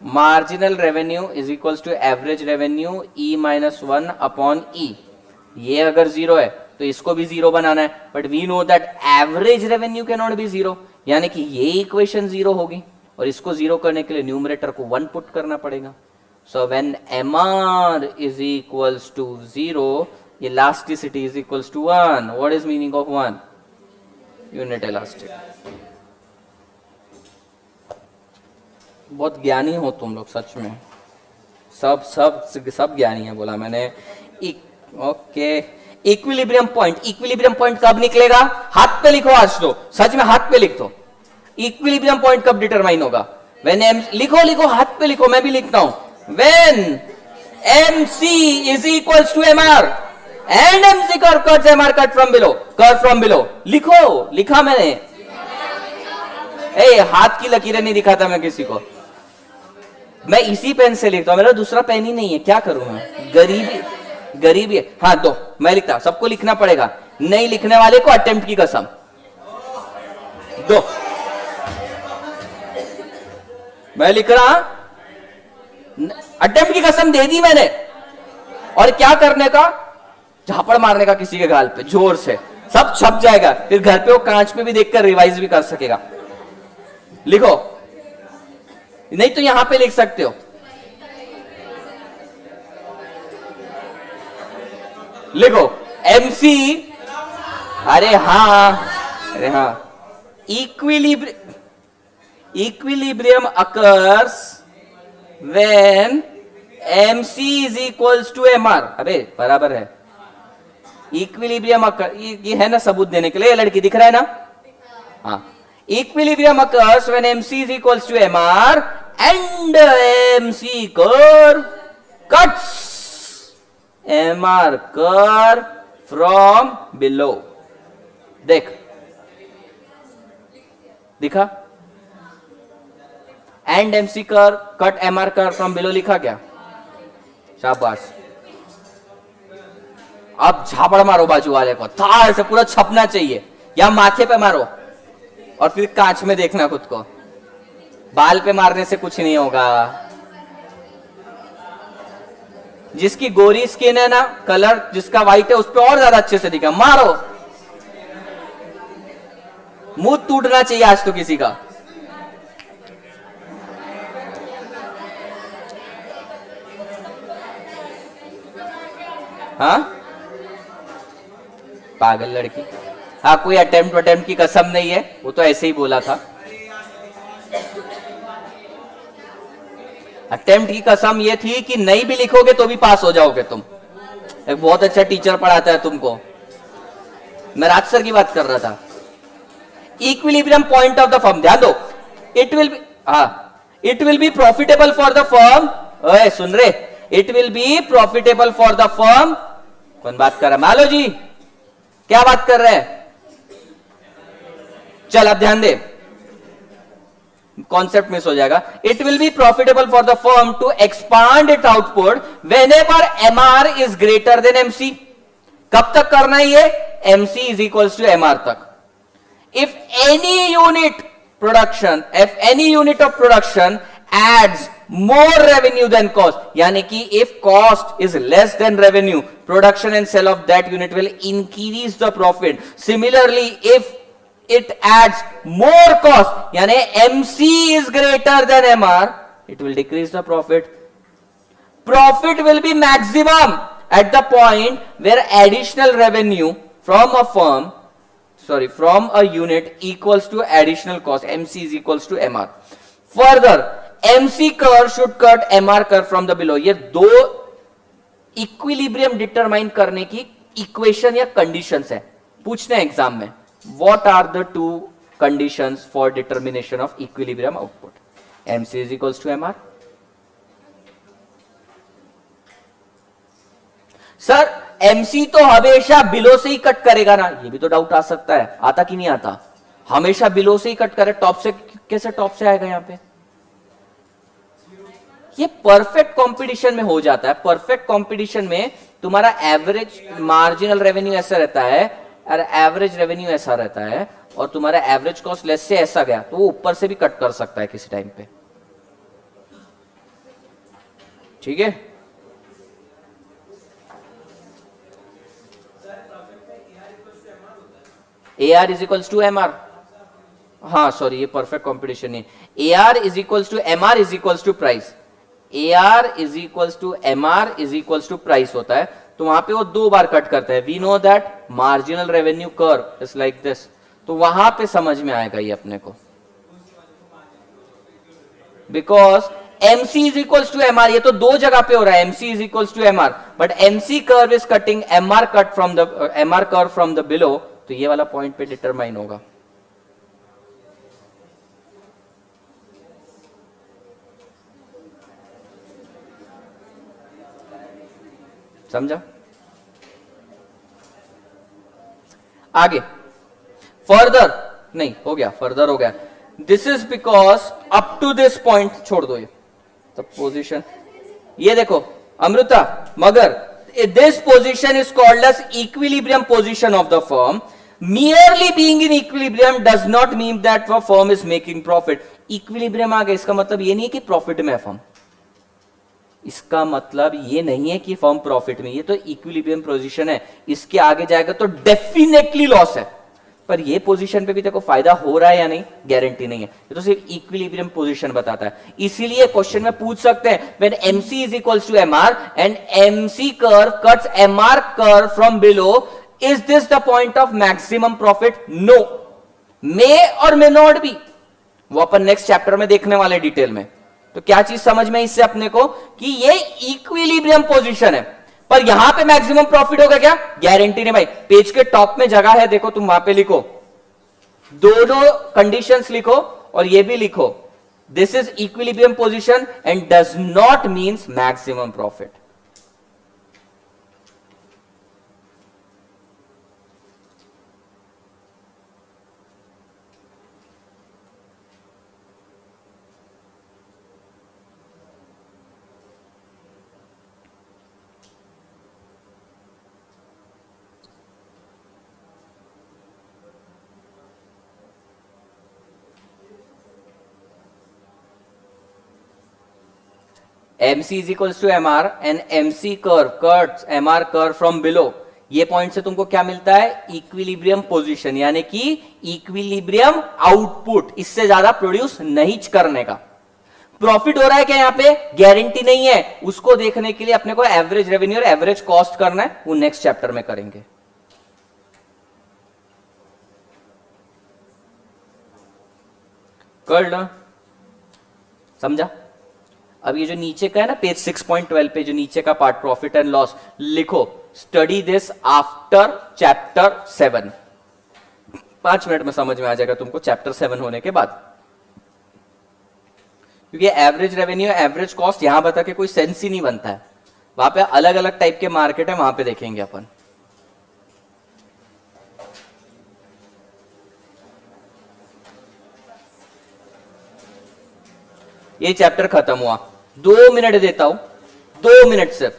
marginal revenue is equals to average revenue E minus 1 upon E. ये अगर जीरो है तो इसको भी जीरो बनाना है, but we know that average revenue can not be zero, यानी कि ये इक्वेशन जीरो होगी और इसको जीरो करने के लिए न्यूमरेटर को 1 पुट करना पड़ेगा। So when MR is equals to 0, elasticity is equals to 1। What is meaning of 1? Unit elastic. बहुत ज्ञानी हो तुम लोग सच में, सब ज्ञानी है बोला मैंने। ओके, इक्विलिब्रियम पॉइंट कब निकलेगा? हाथ पे लिखो आज तो, सच में हाथ पे लिख दो। इक्विलिब्रियम पॉइंट कब डिटरमाइन होगा? व्हेन एम, लिखो हाथ पे लिखो, मैं भी लिखता हूं। When MC is equals to MR and MC curve cuts MR cut from below. लिखा मैंने। हाथ की लकीरें नहीं दिखाता मैं किसी को, मैं इसी पेन से लिखता हूं, मेरा दूसरा पेन ही नहीं है, क्या करूं मैं? गरीबी है। हाँ दो, मैं लिखता हूं, सबको लिखना पड़ेगा, नहीं लिखने वाले को अटेम्प्ट की कसम दो। मैं लिख रहा, अटेम्प्ट की कसम दे दी मैंने। और क्या करने का? झापड़ मारने का किसी के गाल पे जोर से, सब छप जाएगा, फिर घर पे वो कांच पे भी देखकर रिवाइज भी कर सकेगा। लिखो, नहीं तो यहां पे लिख सकते हो। लिखो MC, अरे हाँ, equilibrium occurs when MC is equals to MR। अबे बराबर है, इक्विलिब्रियम अकर, ये है ना सबूत देने के लिए, लड़की दिख रहा है ना? हाँ, equilibrium occurs when MC is equals to MR and MC curve cuts MR curve from below। दिखा? and MC curve cut MR curve from below लिखा क्या? शाबाश। अब झापड़ मारो बाजू वाले को, थार से पूरा छपना चाहिए, या माथे पे मारो और फिर कांच में देखना खुद को। बाल पे मारने से कुछ नहीं होगा। जिसकी गोरी स्किन है ना, कलर जिसका व्हाइट है, उस पर और ज्यादा अच्छे से दिखा। मारो, मुंह टूटना चाहिए आज तो किसी का। हाँ, पागल लड़की। हाँ, कोई अटेम्प्ट की कसम नहीं है, वो तो ऐसे ही बोला था। अटेम्प्ट की कसम ये थी कि नहीं भी लिखोगे तो भी पास हो जाओगे तुम। एक बहुत अच्छा टीचर पढ़ाता है तुमको, मैं राज सर की बात कर रहा था। Equilibrium point of the firm, ध्यान दो। It will be profitable for the firm. ओए सुन रहे, it will be profitable for the firm. कौन बात कर रहा है? मालो जी, क्या बात कर रहे हैं? चल अब ध्यान दे, कॉन्सेप्ट मिस हो जाएगा। It will be profitable for the firm to expand it output whenever MR is greater than MC। कब तक करना है ये? MC is equals to MR तक। If any unit of production adds more revenue than cost, यानी कि if cost is less than revenue, production and sale of that unit will increase the profit. Similarly, if it adds more cost, यानी MC is greater than MR, it will decrease the profit. Profit will be maximum at the point where additional revenue from a unit equals to additional cost. MC is equals to MR. Further, MC curve should cut MR curve from the below. ये दो equilibrium determine करने की equation या conditions है, पूछने exam में। What are the two conditions for determination of equilibrium output? MC is equals to MR। Sir MC तो हमेशा बिलो से ही कट करेगा ना, ये भी तो डाउट आ सकता है। आता कि नहीं आता? हमेशा बिलो से ही कट करे, टॉप से कैसे टॉप से आएगा यहां पे? ये परफेक्ट कंपटीशन में हो जाता है। परफेक्ट कंपटीशन में तुम्हारा एवरेज मार्जिनल रेवेन्यू ऐसा रहता है और एवरेज रेवेन्यू ऐसा रहता है, और तुम्हारा एवरेज कॉस्ट लेस से ऐसा गया तो वो ऊपर से भी कट कर सकता है किसी टाइम पे। ठीक है। A R is equals to M R, हाँ सॉरी ये परफेक्ट कॉम्पिटिशन है। A R is equals to M R is equals to price, A R is equals to M R is equals to price होता है, तो वहां पे वो 2 बार कट करता है। We know that marginal revenue curve is like this, तो वहां पे समझ में आएगा ये अपने को, because MC is equals to M R, ये तो 2 जगह पे हो रहा है, MC is equals to M R, but MC curve is cutting MR cut from the MR curve from the below, तो ये वाला पॉइंट पे डिटरमाइन होगा। समझा? आगे फर्दर नहीं हो गया, फर्दर हो गया। This is because up to this point छोड़ दो, ये सब पोजिशन, ये देखो अमृता, मगर this position is called as equilibrium position of the firm. Merely being in equilibrium does not mean that the firm is making profit. Equilibrium आ गया, इसका मतलब ये नहीं है कि प्रॉफिट में है फर्म, इसका मतलब ये नहीं है कि फर्म प्रॉफिट में, ये तो इक्विलिब्रियम पोजीशन है, इसके आगे जाएगा तो डेफिनेटली लॉस है, पर ये पोजीशन पे भी देखो फायदा हो रहा है या नहीं, गारंटी नहीं है, ये तो सिर्फ इक्विलिब्रियम पोजीशन बताता है। इसीलिए क्वेश्चन में पूछ सकते हैं when MC is equals to MR and MC curve cuts MR curve from below, is this the point of maximum profit? No, may और मे नॉट बी, वो अपन नेक्स्ट चैप्टर में देखने वाले डिटेल में। तो क्या चीज समझ में इससे अपने को कि ये इक्विलिब्रियम पोजीशन है, पर यहां पे मैक्सिमम प्रॉफिट होगा क्या? गारंटी नहीं भाई। पेज के टॉप में जगह है, देखो तुम वहां पे लिखो, दोनों कंडीशंस लिखो और ये भी लिखो, this is equilibrium position and does not means maximum profit. MC is equals to MR and MC curve cuts MR curve from below, ये पॉइंट से तुमको क्या मिलता है? इक्विलिब्रियम पोजीशन, यानी कि इक्विलिब्रियम आउटपुट, इससे ज्यादा प्रोड्यूस नहीं करने का। प्रॉफिट हो रहा है क्या यहां पे? गारंटी नहीं है, उसको देखने के लिए अपने को एवरेज रेवेन्यू और एवरेज कॉस्ट करना है, वो नेक्स्ट चैप्टर में करेंगे। कर लो, समझा? अब ये जो नीचे का है ना पेज 6.12 पे जो नीचे का पार्ट प्रॉफिट एंड लॉस, लिखो study this after chapter 7, 5 minute में समझ में आ जाएगा तुमको चैप्टर 7 होने के बाद, क्योंकि एवरेज रेवेन्यू एवरेज कॉस्ट यहां बता के कोई सेंस ही नहीं बनता है, वहां पे अलग अलग टाइप के मार्केट है, वहां पे देखेंगे अपन। ये चैप्टर खत्म हुआ, 2 मिनट देता हूं, 2 मिनट सिर्फ,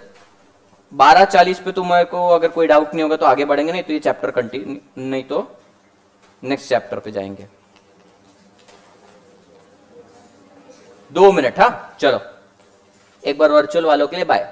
12:40 पे तुम्हारे को अगर कोई डाउट नहीं होगा तो आगे बढ़ेंगे, नहीं तो ये चैप्टर कंटिन्यू, नहीं तो नेक्स्ट चैप्टर पे जाएंगे। 2 मिनट, हाँ चलो, एक बार वर्चुअल वालों के लिए बाय।